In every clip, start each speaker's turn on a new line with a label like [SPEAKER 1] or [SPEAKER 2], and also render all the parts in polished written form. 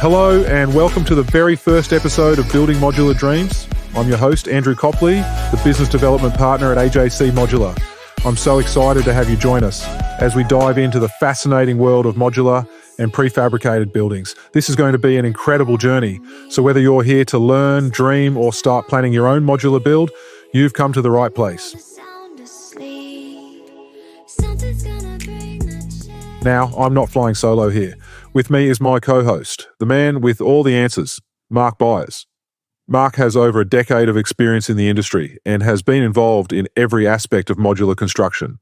[SPEAKER 1] Hello and welcome to the very first episode of Building Modular Dreams. I'm your host, Andrew Copley, the Business Development Partner at AJC Modular. I'm so excited to have you join us as we dive into the fascinating world of modular and prefabricated buildings. This is going to be an incredible journey. So whether you're here to learn, dream, or start planning your own modular build, you've come to the right place. Now, I'm not flying solo here. With me is my co-host, the man with all the answers, Mark Byers. Mark has over a decade of experience in the industry and has been involved in every aspect of modular construction.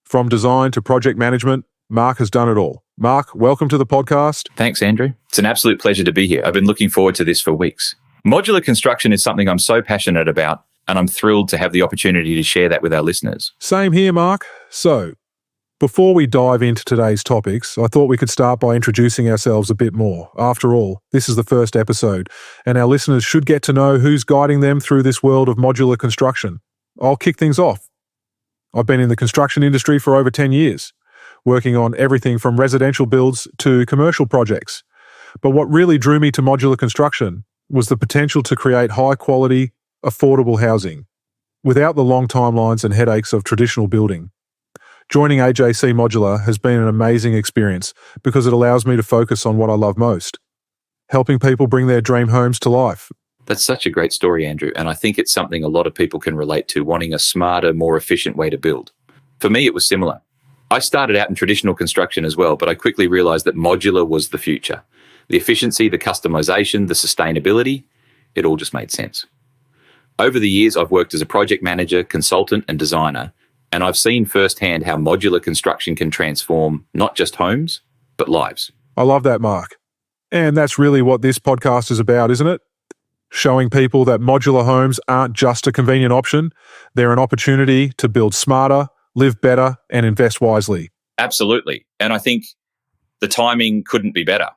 [SPEAKER 1] From design to project management, Mark has done it all. Mark, welcome to the podcast.
[SPEAKER 2] Thanks, Andrew. It's an absolute pleasure to be here. I've been looking forward to this for weeks. Modular construction is something I'm so passionate about, and I'm thrilled to have the opportunity to share that with our listeners.
[SPEAKER 1] Same here, Mark. So, before we dive into today's topics, I thought we could start by introducing ourselves a bit more. After all, this is the first episode, and our listeners should get to know who's guiding them through this world of modular construction. I'll kick things off. I've been in the construction industry for over 10 years, working on everything from residential builds to commercial projects. But what really drew me to modular construction was the potential to create high-quality, affordable housing without the long timelines and headaches of traditional building. Joining AJC Modular has been an amazing experience because it allows me to focus on what I love most, helping people bring their dream homes to life.
[SPEAKER 2] That's such a great story, Andrew, and I think it's something a lot of people can relate to, wanting a smarter, more efficient way to build. For me, it was similar. I started out in traditional construction as well, but I quickly realized that modular was the future. The efficiency, the customization, the sustainability, it all just made sense. Over the years, I've worked as a project manager, consultant, and designer, and I've seen firsthand how modular construction can transform not just homes, but lives.
[SPEAKER 1] I love that, Mark. And that's really what this podcast is about, isn't it? Showing people that modular homes aren't just a convenient option. They're an opportunity to build smarter, live better, and invest wisely.
[SPEAKER 2] Absolutely. And I think the timing couldn't be better.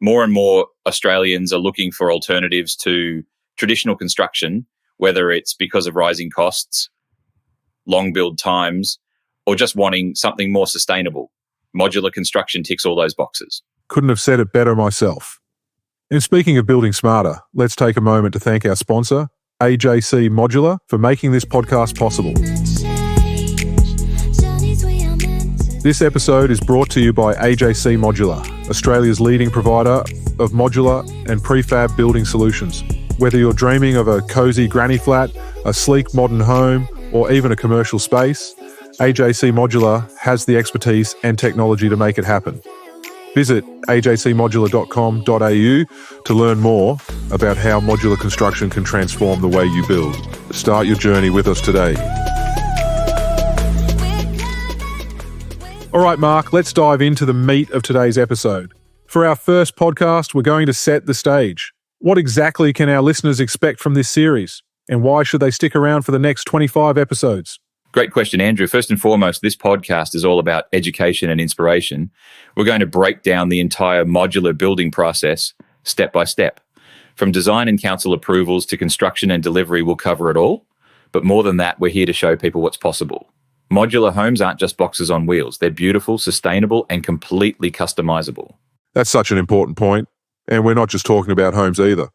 [SPEAKER 2] More and more Australians are looking for alternatives to traditional construction, whether it's because of rising costs, long build times, or just wanting something more sustainable. Modular construction ticks all those boxes.
[SPEAKER 1] Couldn't have said it better myself. And speaking of building smarter, let's take a moment to thank our sponsor, AJC Modular, for making this podcast possible. This episode is brought to you by AJC Modular, Australia's leading provider of modular and prefab building solutions. Whether you're dreaming of a cozy granny flat, a sleek modern home, or even a commercial space, AJC Modular has the expertise and technology to make it happen. Visit ajcmodular.com.au to learn more about how modular construction can transform the way you build. Start your journey with us today. All right, Mark, let's dive into the meat of today's episode. For our first podcast, we're going to set the stage. What exactly can our listeners expect from this series? And why should they stick around for the next 25 episodes?
[SPEAKER 2] Great question, Andrew. First and foremost, this podcast is all about education and inspiration. We're going to break down the entire modular building process step by step. From design and council approvals to construction and delivery, we'll cover it all. But more than that, we're here to show people what's possible. Modular homes aren't just boxes on wheels. They're beautiful, sustainable, and completely customizable.
[SPEAKER 1] That's such an important point. And we're not just talking about homes either.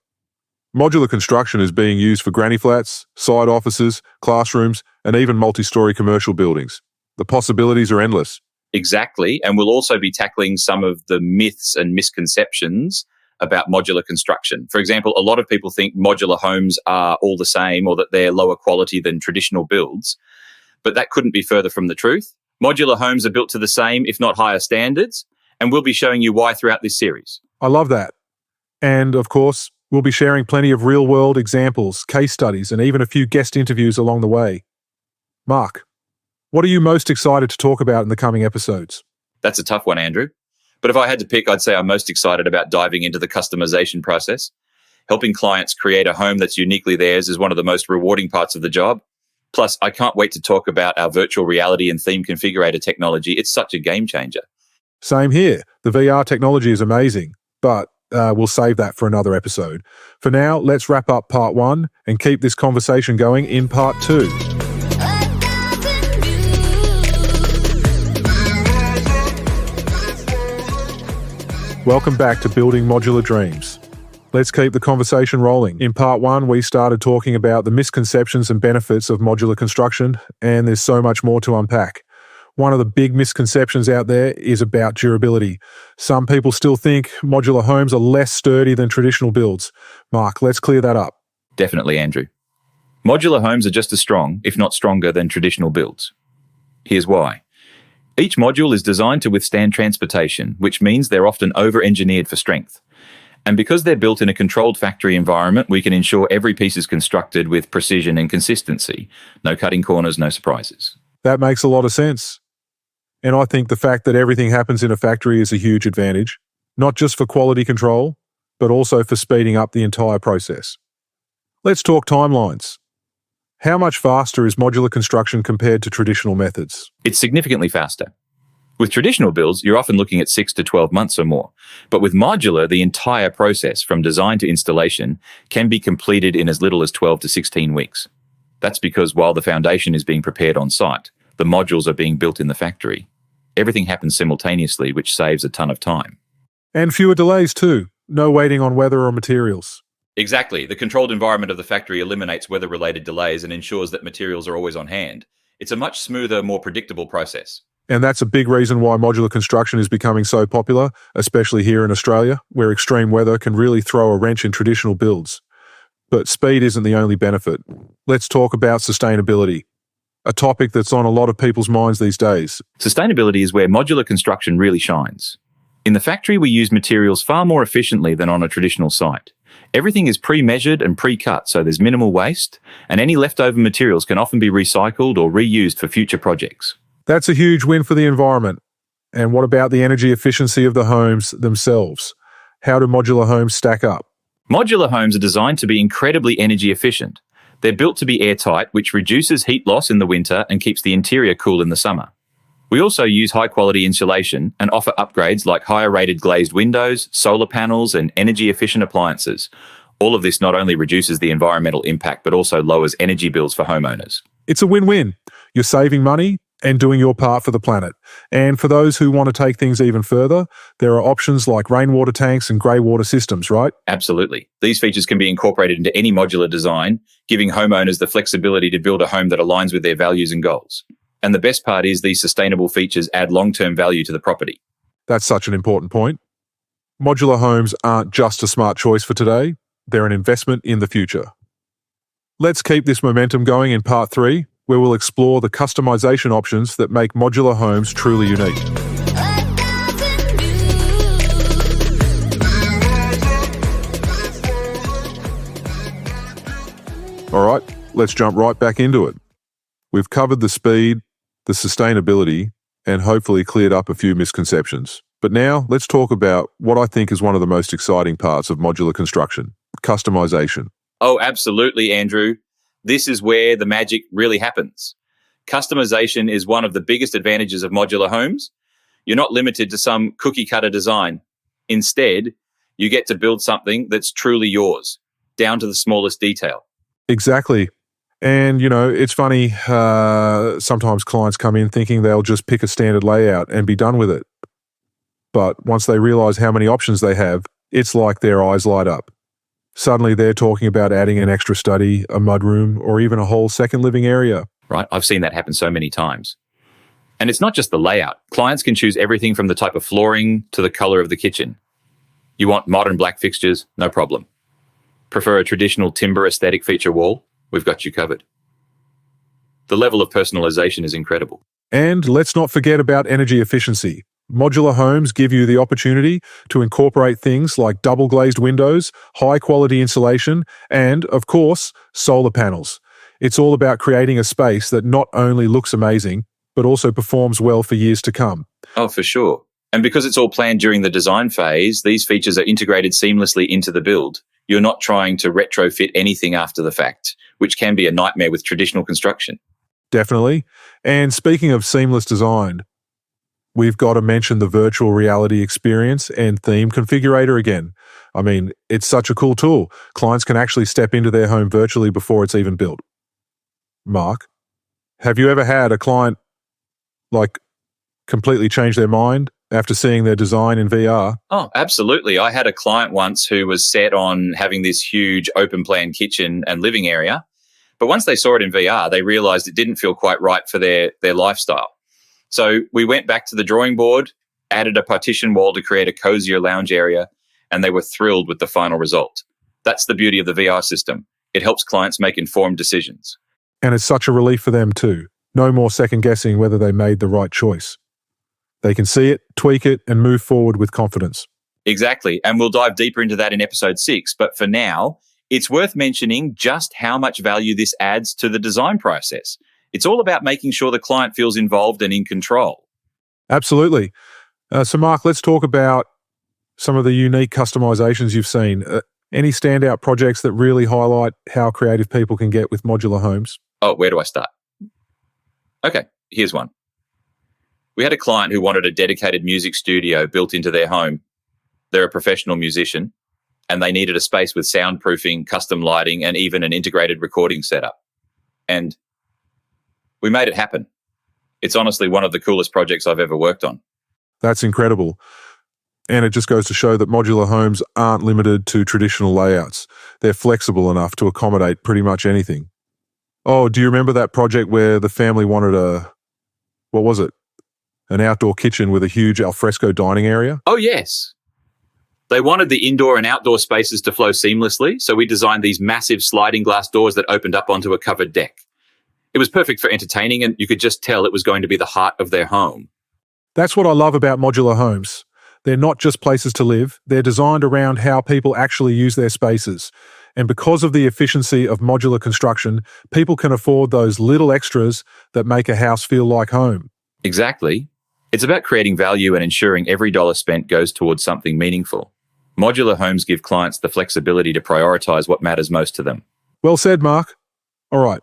[SPEAKER 1] Modular construction is being used for granny flats, side offices, classrooms, and even multi-story commercial buildings. The possibilities are endless.
[SPEAKER 2] Exactly. And we'll also be tackling some of the myths and misconceptions about modular construction. For example, a lot of people think modular homes are all the same or that they're lower quality than traditional builds. But that couldn't be further from the truth. Modular homes are built to the same, if not higher standards, and we'll be showing you why throughout this series.
[SPEAKER 1] I love that. And of course, we'll be sharing plenty of real-world examples, case studies, and even a few guest interviews along the way. Mark, what are you most excited to talk about in the coming episodes?
[SPEAKER 2] That's a tough one, Andrew. But if I had to pick, I'd say I'm most excited about diving into the customization process. Helping clients create a home that's uniquely theirs is one of the most rewarding parts of the job. Plus, I can't wait to talk about our virtual reality and theme configurator technology. It's such a game changer.
[SPEAKER 1] Same here. The VR technology is amazing, but we'll save that for another episode. For now, let's wrap up part 1 and keep this conversation going in part 2. Welcome back to Building Modular Dreams. Let's keep the conversation rolling. In part one, we started talking about the misconceptions and benefits of modular construction, and there's so much more to unpack. One of the big misconceptions out there is about durability. Some people still think modular homes are less sturdy than traditional builds. Mark, let's clear that up.
[SPEAKER 2] Definitely, Andrew. Modular homes are just as strong, if not stronger, than traditional builds. Here's why. Each module is designed to withstand transportation, which means they're often over-engineered for strength. And because they're built in a controlled factory environment, we can ensure every piece is constructed with precision and consistency. No cutting corners, no surprises.
[SPEAKER 1] That makes a lot of sense. And I think the fact that everything happens in a factory is a huge advantage, not just for quality control, but also for speeding up the entire process. Let's talk timelines. How much faster is modular construction compared to traditional methods?
[SPEAKER 2] It's significantly faster. With traditional builds, you're often looking at 6 to 12 months or more. But with modular, the entire process, from design to installation, can be completed in as little as 12 to 16 weeks. That's because while the foundation is being prepared on site, the modules are being built in the factory. Everything happens simultaneously, which saves a ton of time.
[SPEAKER 1] And fewer delays too. No waiting on weather or materials.
[SPEAKER 2] Exactly. The controlled environment of the factory eliminates weather-related delays and ensures that materials are always on hand. It's a much smoother, more predictable process.
[SPEAKER 1] And that's a big reason why modular construction is becoming so popular, especially here in Australia, where extreme weather can really throw a wrench in traditional builds. But speed isn't the only benefit. Let's talk about sustainability, a topic that's on a lot of people's minds these days.
[SPEAKER 2] Sustainability is where modular construction really shines. In the factory, we use materials far more efficiently than on a traditional site. Everything is pre-measured and pre-cut, so there's minimal waste, and any leftover materials can often be recycled or reused for future projects.
[SPEAKER 1] That's a huge win for the environment. And what about the energy efficiency of the homes themselves? How do modular homes stack up?
[SPEAKER 2] Modular homes are designed to be incredibly energy efficient. They're built to be airtight, which reduces heat loss in the winter and keeps the interior cool in the summer. We also use high-quality insulation and offer upgrades like higher-rated glazed windows, solar panels, and energy-efficient appliances. All of this not only reduces the environmental impact, but also lowers energy bills for homeowners.
[SPEAKER 1] It's a win-win. You're saving money and doing your part for the planet. And for those who want to take things even further, there are options like rainwater tanks and grey water systems, right?
[SPEAKER 2] Absolutely. These features can be incorporated into any modular design, giving homeowners the flexibility to build a home that aligns with their values and goals. And the best part is these sustainable features add long-term value to the property.
[SPEAKER 1] That's such an important point. Modular homes aren't just a smart choice for today, they're an investment in the future. Let's keep this momentum going in part 3, where we'll explore the customization options that make modular homes truly unique. All right, let's jump right back into it. We've covered the speed, the sustainability, and hopefully cleared up a few misconceptions. But now let's talk about what I think is one of the most exciting parts of modular construction, customization.
[SPEAKER 2] Oh, absolutely, Andrew. This is where the magic really happens. Customization is one of the biggest advantages of modular homes. You're not limited to some cookie-cutter design. Instead, you get to build something that's truly yours, down to the smallest detail.
[SPEAKER 1] Exactly. And, it's funny, sometimes clients come in thinking they'll just pick a standard layout and be done with it. But once they realize how many options they have, it's like their eyes light up. Suddenly they're talking about adding an extra study, a mudroom, or even a whole second living area.
[SPEAKER 2] Right? I've seen that happen so many times. And it's not just the layout. Clients can choose everything from the type of flooring to the color of the kitchen. You want modern black fixtures? No problem. Prefer a traditional timber aesthetic feature wall? We've got you covered. The level of personalization is incredible.
[SPEAKER 1] And let's not forget about energy efficiency. Modular homes give you the opportunity to incorporate things like double glazed windows, high quality insulation, and, of course, solar panels. It's all about creating a space that not only looks amazing, but also performs well for years to come.
[SPEAKER 2] Oh, for sure. And because it's all planned during the design phase, these features are integrated seamlessly into the build. You're not trying to retrofit anything after the fact, which can be a nightmare with traditional construction.
[SPEAKER 1] Definitely. And speaking of seamless design, we've got to mention the virtual reality experience and theme configurator again. I mean, it's such a cool tool. Clients can actually step into their home virtually before it's even built. Mark, have you ever had a client completely change their mind after seeing their design in VR?
[SPEAKER 2] Oh, absolutely. I had a client once who was set on having this huge open plan kitchen and living area. But once they saw it in VR, they realized it didn't feel quite right for their lifestyle. So we went back to the drawing board, added a partition wall to create a cozier lounge area, and they were thrilled with the final result. That's the beauty of the VR system. It helps clients make informed decisions.
[SPEAKER 1] And it's such a relief for them too. No more second guessing whether they made the right choice. They can see it, tweak it, and move forward with confidence.
[SPEAKER 2] Exactly. And we'll dive deeper into that in episode 6. But for now, it's worth mentioning just how much value this adds to the design process. It's all about making sure the client feels involved and in control.
[SPEAKER 1] Absolutely. So, Mark, let's talk about some of the unique customizations you've seen. Any standout projects that really highlight how creative people can get with modular homes?
[SPEAKER 2] Oh, where do I start? Okay, here's one. We had a client who wanted a dedicated music studio built into their home. They're a professional musician, and they needed a space with soundproofing, custom lighting, and even an integrated recording setup. And we made it happen. It's honestly one of the coolest projects I've ever worked on.
[SPEAKER 1] That's incredible. And it just goes to show that modular homes aren't limited to traditional layouts. They're flexible enough to accommodate pretty much anything. Oh, do you remember that project where the family wanted an outdoor kitchen with a huge alfresco dining area?
[SPEAKER 2] Oh, yes. They wanted the indoor and outdoor spaces to flow seamlessly, so we designed these massive sliding glass doors that opened up onto a covered deck. It was perfect for entertaining, and you could just tell it was going to be the heart of their home.
[SPEAKER 1] That's what I love about modular homes. They're not just places to live, they're designed around how people actually use their spaces. And because of the efficiency of modular construction, people can afford those little extras that make a house feel like home.
[SPEAKER 2] Exactly. It's about creating value and ensuring every dollar spent goes towards something meaningful. Modular homes give clients the flexibility to prioritize what matters most to them.
[SPEAKER 1] Well said, Mark. All right,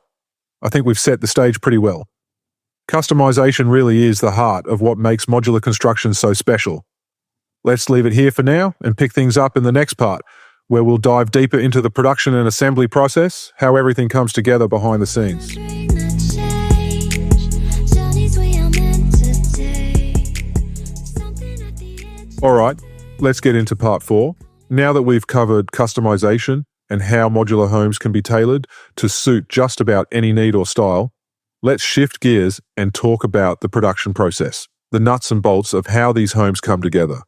[SPEAKER 1] I think we've set the stage pretty well. Customization really is the heart of what makes modular construction so special. Let's leave it here for now and pick things up in the next part, where we'll dive deeper into the production and assembly process, how everything comes together behind the scenes. All right, let's get into part 4. Now that we've covered customization and how modular homes can be tailored to suit just about any need or style, let's shift gears and talk about the production process, the nuts and bolts of how these homes come together.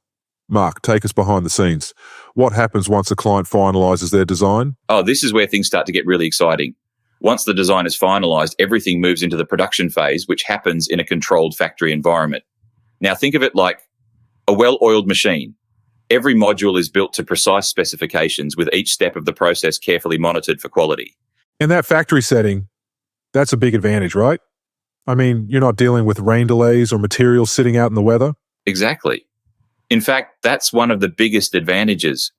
[SPEAKER 1] Mark, take us behind the scenes. What happens once a client finalizes their design?
[SPEAKER 2] Oh, this is where things start to get really exciting. Once the design is finalized, everything moves into the production phase, which happens in a controlled factory environment. Now think of it like a well-oiled machine. Every module is built to precise specifications, with each step of the process carefully monitored for quality.
[SPEAKER 1] In that factory setting, that's a big advantage, right? I mean, you're not dealing with rain delays or materials sitting out in the weather.
[SPEAKER 2] Exactly. In fact, that's one of the biggest advantages.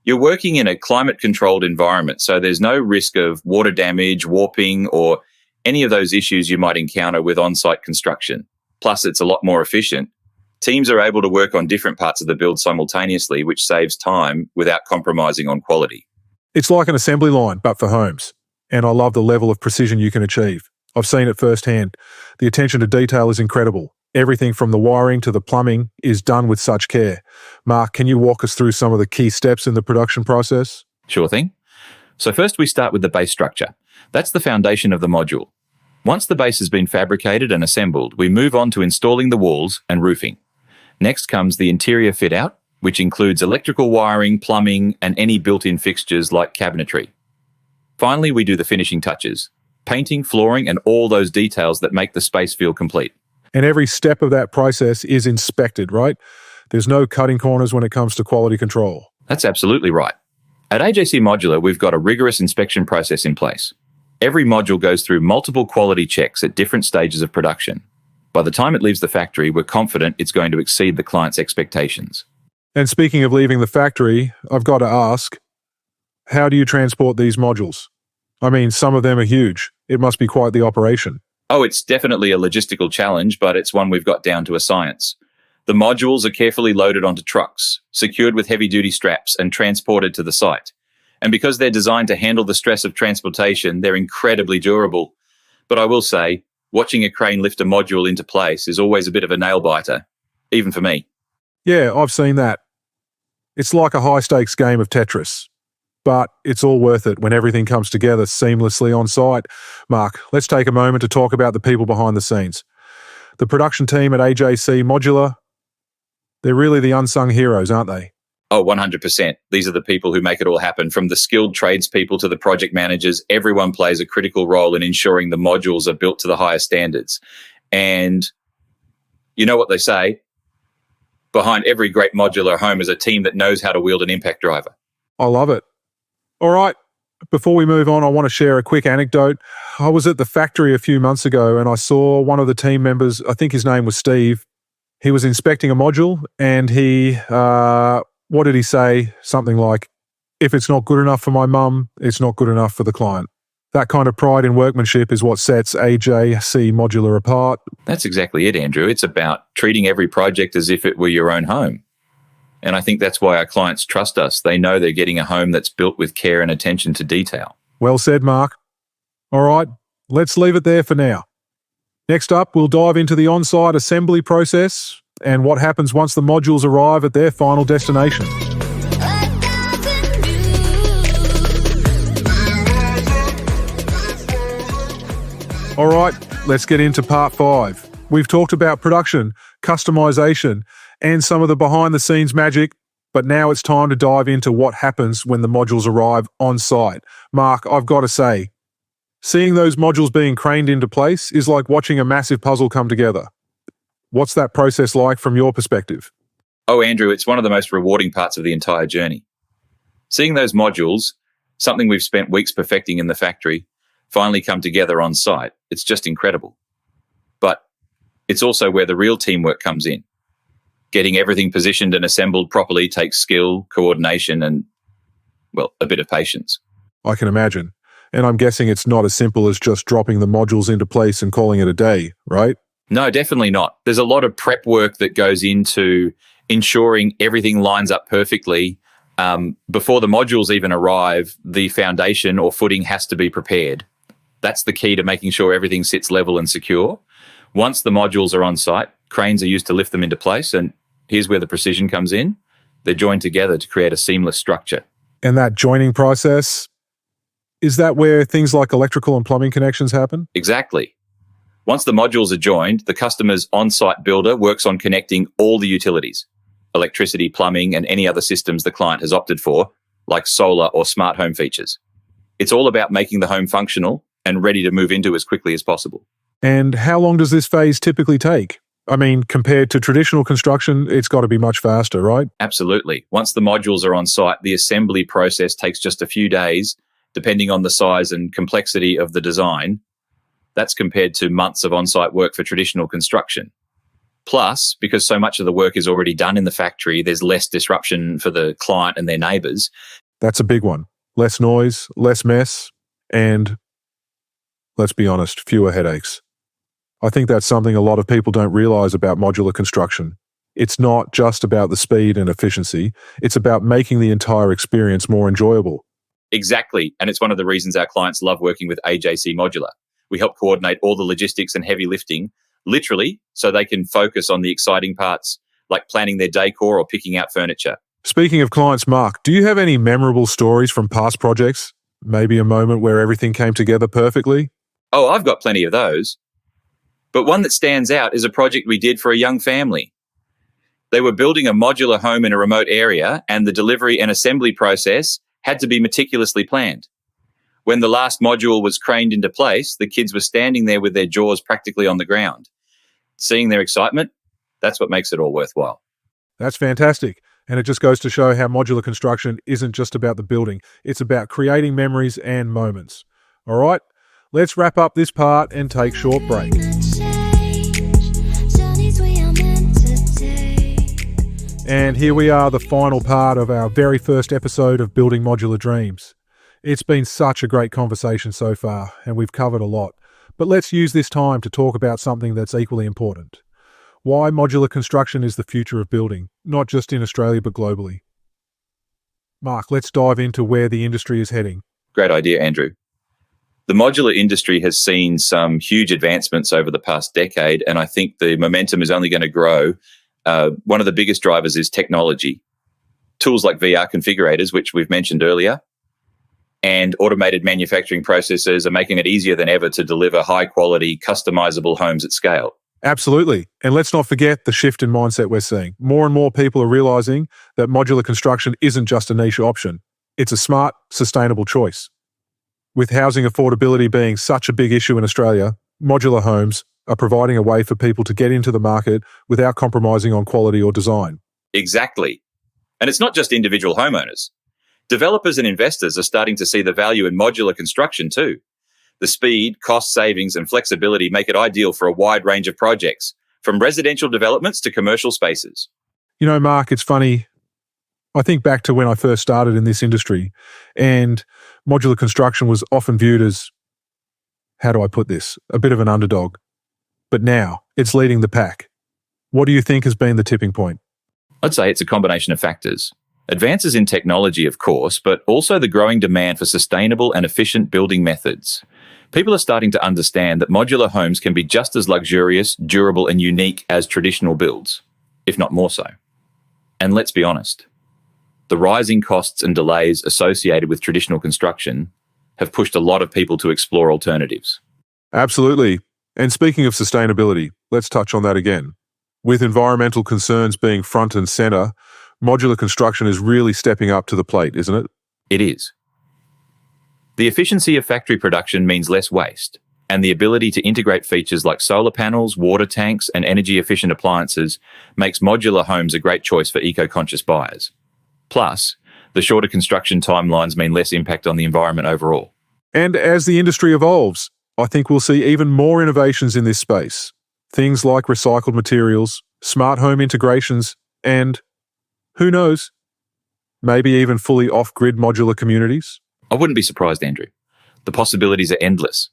[SPEAKER 2] You're working in a climate-controlled environment, so there's no risk of water damage, warping, or any of those issues you might encounter with on-site construction. Plus, it's a lot more efficient. Teams are able to work on different parts of the build simultaneously, which saves time without compromising on quality.
[SPEAKER 1] It's like an assembly line, but for homes. And I love the level of precision you can achieve. I've seen it firsthand. The attention to detail is incredible. Everything from the wiring to the plumbing is done with such care. Mark, can you walk us through some of the key steps in the production process?
[SPEAKER 2] Sure thing. So first we start with the base structure. That's the foundation of the module. Once the base has been fabricated and assembled, we move on to installing the walls and roofing. Next comes the interior fit-out, which includes electrical wiring, plumbing, and any built-in fixtures like cabinetry. Finally, we do the finishing touches, painting, flooring, and all those details that make the space feel complete.
[SPEAKER 1] And every step of that process is inspected, right? There's no cutting corners when it comes to quality control.
[SPEAKER 2] That's absolutely right. At AJC Modular, we've got a rigorous inspection process in place. Every module goes through multiple quality checks at different stages of production. By the time it leaves the factory, we're confident it's going to exceed the client's expectations.
[SPEAKER 1] And speaking of leaving the factory, I've got to ask, how do you transport these modules? I mean, some of them are huge. It must be quite the operation.
[SPEAKER 2] Oh, it's definitely a logistical challenge, but it's one we've got down to a science. The modules are carefully loaded onto trucks, secured with heavy-duty straps, and transported to the site. And because they're designed to handle the stress of transportation, they're incredibly durable. But I will say, watching a crane lift a module into place is always a bit of a nail-biter, even for me.
[SPEAKER 1] Yeah, I've seen that. It's like a high-stakes game of Tetris. But it's all worth it when everything comes together seamlessly on site. Mark, let's take a moment to talk about the people behind the scenes. The production team at AJC Modular, they're really the unsung heroes, aren't they?
[SPEAKER 2] Oh, 100%. These are the people who make it all happen. From the skilled tradespeople to the project managers, everyone plays a critical role in ensuring the modules are built to the highest standards. And you know what they say? Behind every great modular home is a team that knows how to wield an impact driver.
[SPEAKER 1] I love it. All right, before we move on, I want to share a quick anecdote. I was at the factory a few months ago and I saw one of the team members, I think his name was Steve. He was inspecting a module and what did he say? Something like, if it's not good enough for my mum, it's not good enough for the client. That kind of pride in workmanship is what sets AJC Modular apart.
[SPEAKER 2] That's exactly it, Andrew. It's about treating every project as if it were your own home. And I think that's why our clients trust us. They know they're getting a home that's built with care and attention to detail.
[SPEAKER 1] Well said, Mark. All right, let's leave it there for now. Next up, we'll dive into the on-site assembly process and what happens once the modules arrive at their final destination. All right, let's get into part 5. We've talked about production, customization, and some of the behind-the-scenes magic, but now it's time to dive into what happens when the modules arrive on site. Mark, I've got to say, seeing those modules being craned into place is like watching a massive puzzle come together. What's that process like from your perspective?
[SPEAKER 2] Oh, Andrew, it's one of the most rewarding parts of the entire journey. Seeing those modules, something we've spent weeks perfecting in the factory, finally come together on site, it's just incredible. But it's also where the real teamwork comes in. Getting everything positioned and assembled properly takes skill, coordination, and, well, a bit of patience.
[SPEAKER 1] I can imagine. And I'm guessing it's not as simple as just dropping the modules into place and calling it a day, right?
[SPEAKER 2] No, definitely not. There's a lot of prep work that goes into ensuring everything lines up perfectly. Before the modules even arrive, the foundation or footing has to be prepared. That's the key to making sure everything sits level and secure. Once the modules are on site, cranes are used to lift them into place, and here's where the precision comes in. They're joined together to create a seamless structure.
[SPEAKER 1] And that joining process, is that where things like electrical and plumbing connections happen?
[SPEAKER 2] Exactly. Once the modules are joined, the customer's on-site builder works on connecting all the utilities, electricity, plumbing, and any other systems the client has opted for, like solar or smart home features. It's all about making the home functional and ready to move into as quickly as possible.
[SPEAKER 1] And how long does this phase typically take? I mean, compared to traditional construction, it's got to be much faster, right?
[SPEAKER 2] Absolutely. Once the modules are on site, the assembly process takes just a few days, depending on the size and complexity of the design. That's compared to months of on-site work for traditional construction. Plus, because so much of the work is already done in the factory, there's less disruption for the client and their neighbours.
[SPEAKER 1] That's a big one. Less noise, less mess, and, let's be honest, fewer headaches. I think that's something a lot of people don't realise about modular construction. It's not just about the speed and efficiency, it's about making the entire experience more enjoyable.
[SPEAKER 2] Exactly, and it's one of the reasons our clients love working with AJC Modular. We help coordinate all the logistics and heavy lifting, literally, so they can focus on the exciting parts, like planning their decor or picking out furniture.
[SPEAKER 1] Speaking of clients, Mark, do you have any memorable stories from past projects? Maybe a moment where everything came together perfectly?
[SPEAKER 2] Oh, I've got plenty of those. But one that stands out is a project we did for a young family. They were building a modular home in a remote area, and the delivery and assembly process had to be meticulously planned. When the last module was craned into place, the kids were standing there with their jaws practically on the ground. Seeing their excitement, that's what makes it all worthwhile.
[SPEAKER 1] That's fantastic. And it just goes to show how modular construction isn't just about the building. It's about creating memories and moments. All right, let's wrap up this part and take a short break. And here we are, the final part of our very first episode of Building Modular Dreams. It's been such a great conversation so far, and we've covered a lot. But let's use this time to talk about something that's equally important. Why modular construction is the future of building, not just in Australia but globally. Mark, let's dive into where the industry is heading.
[SPEAKER 2] Great idea, Andrew. The modular industry has seen some huge advancements over the past decade, and I think the momentum is only going to grow One of the biggest drivers is technology. Tools like VR configurators, which we've mentioned earlier, and automated manufacturing processes are making it easier than ever to deliver high-quality, customizable homes at scale.
[SPEAKER 1] Absolutely. And let's not forget the shift in mindset we're seeing. More and more people are realizing that modular construction isn't just a niche option. It's a smart, sustainable choice. With housing affordability being such a big issue in Australia, modular homes are providing a way for people to get into the market without compromising on quality or design.
[SPEAKER 2] Exactly. And it's not just individual homeowners. Developers and investors are starting to see the value in modular construction too. The speed, cost savings, and flexibility make it ideal for a wide range of projects, from residential developments to commercial spaces.
[SPEAKER 1] You know, Mark, it's funny. I think back to when I first started in this industry, and modular construction was often viewed as, how do I put this, a bit of an underdog. But now it's leading the pack. What do you think has been the tipping point?
[SPEAKER 2] I'd say it's a combination of factors. Advances in technology, of course, but also the growing demand for sustainable and efficient building methods. People are starting to understand that modular homes can be just as luxurious, durable, and unique as traditional builds, if not more so. And let's be honest, the rising costs and delays associated with traditional construction have pushed a lot of people to explore alternatives.
[SPEAKER 1] Absolutely. And speaking of sustainability, let's touch on that again. With environmental concerns being front and center, modular construction is really stepping up to the plate, isn't it?
[SPEAKER 2] It is. The efficiency of factory production means less waste, and the ability to integrate features like solar panels, water tanks, and energy-efficient appliances makes modular homes a great choice for eco-conscious buyers. Plus, the shorter construction timelines mean less impact on the environment overall.
[SPEAKER 1] And as the industry evolves, I think we'll see even more innovations in this space. Things like recycled materials, smart home integrations, and, who knows, maybe even fully off-grid modular communities?
[SPEAKER 2] I wouldn't be surprised, Andrew. The possibilities are endless.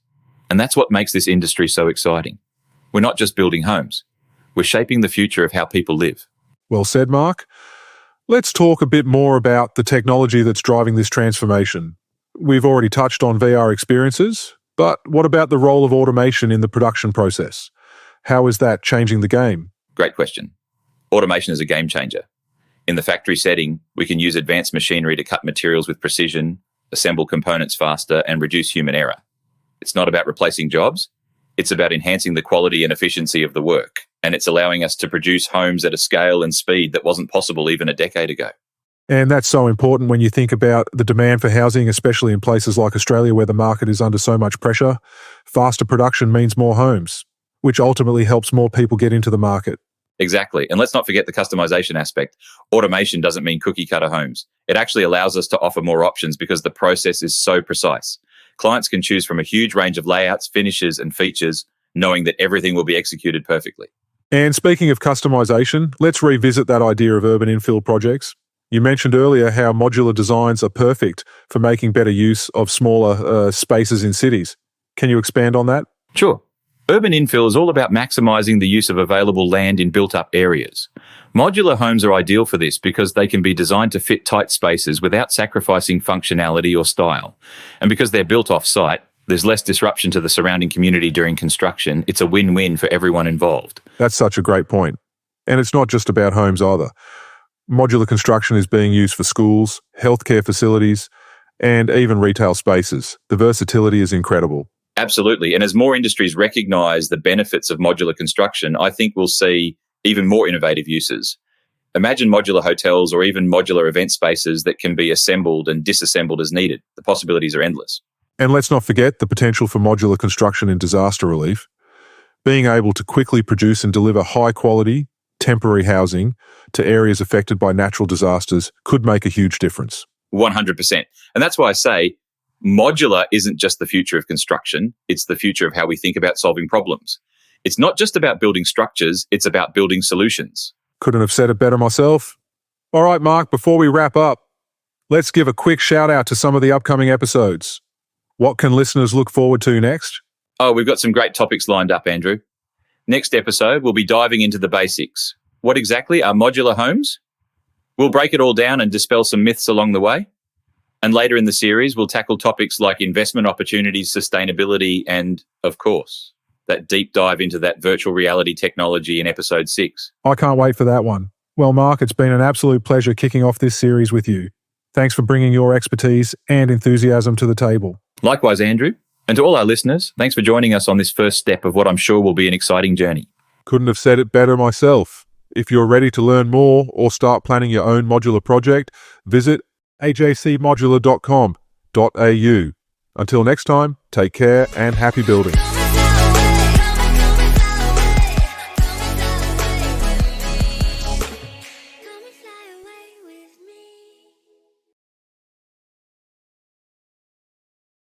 [SPEAKER 2] And that's what makes this industry so exciting. We're not just building homes. We're shaping the future of how people live.
[SPEAKER 1] Well said, Mark. Let's talk a bit more about the technology that's driving this transformation. We've already touched on VR experiences, but what about the role of automation in the production process? How is that changing the game?
[SPEAKER 2] Great question. Automation is a game changer. In the factory setting, we can use advanced machinery to cut materials with precision, assemble components faster, and reduce human error. It's not about replacing jobs. It's about enhancing the quality and efficiency of the work. And it's allowing us to produce homes at a scale and speed that wasn't possible even a decade ago.
[SPEAKER 1] And that's so important when you think about the demand for housing, especially in places like Australia where the market is under so much pressure. Faster production means more homes, which ultimately helps more people get into the market.
[SPEAKER 2] Exactly. And let's not forget the customization aspect. Automation doesn't mean cookie cutter homes. It actually allows us to offer more options because the process is so precise. Clients can choose from a huge range of layouts, finishes, and features, knowing that everything will be executed perfectly.
[SPEAKER 1] And speaking of customization, let's revisit that idea of urban infill projects. You mentioned earlier how modular designs are perfect for making better use of smaller spaces in cities. Can you expand on that?
[SPEAKER 2] Sure. Urban infill is all about maximising the use of available land in built-up areas. Modular homes are ideal for this because they can be designed to fit tight spaces without sacrificing functionality or style. And because they're built off-site, there's less disruption to the surrounding community during construction. It's a win-win for everyone involved.
[SPEAKER 1] That's such a great point. And it's not just about homes either. Modular construction is being used for schools, healthcare facilities, and even retail spaces. The versatility is incredible.
[SPEAKER 2] Absolutely. And as more industries recognise the benefits of modular construction, I think we'll see even more innovative uses. Imagine modular hotels or even modular event spaces that can be assembled and disassembled as needed. The possibilities are endless.
[SPEAKER 1] And let's not forget the potential for modular construction in disaster relief. Being able to quickly produce and deliver high-quality, temporary housing to areas affected by natural disasters could make a huge difference.
[SPEAKER 2] 100%. And that's why I say modular isn't just the future of construction, it's the future of how we think about solving problems. It's not just about building structures, it's about building solutions.
[SPEAKER 1] Couldn't have said it better myself. All right, Mark, before we wrap up, let's give a quick shout out to some of the upcoming episodes. What can listeners look forward to next?
[SPEAKER 2] Oh, we've got some great topics lined up, Andrew. Next episode, we'll be diving into the basics. What exactly are modular homes? We'll break it all down and dispel some myths along the way. And later in the series, we'll tackle topics like investment opportunities, sustainability, and, of course, that deep dive into that virtual reality technology in episode 6.
[SPEAKER 1] I can't wait for that one. Well, Mark, it's been an absolute pleasure kicking off this series with you. Thanks for bringing your expertise and enthusiasm to the table.
[SPEAKER 2] Likewise, Andrew. And to all our listeners, thanks for joining us on this first step of what I'm sure will be an exciting journey.
[SPEAKER 1] Couldn't have said it better myself. If you're ready to learn more or start planning your own modular project, visit ajcmodular.com.au. Until next time, take care and happy building.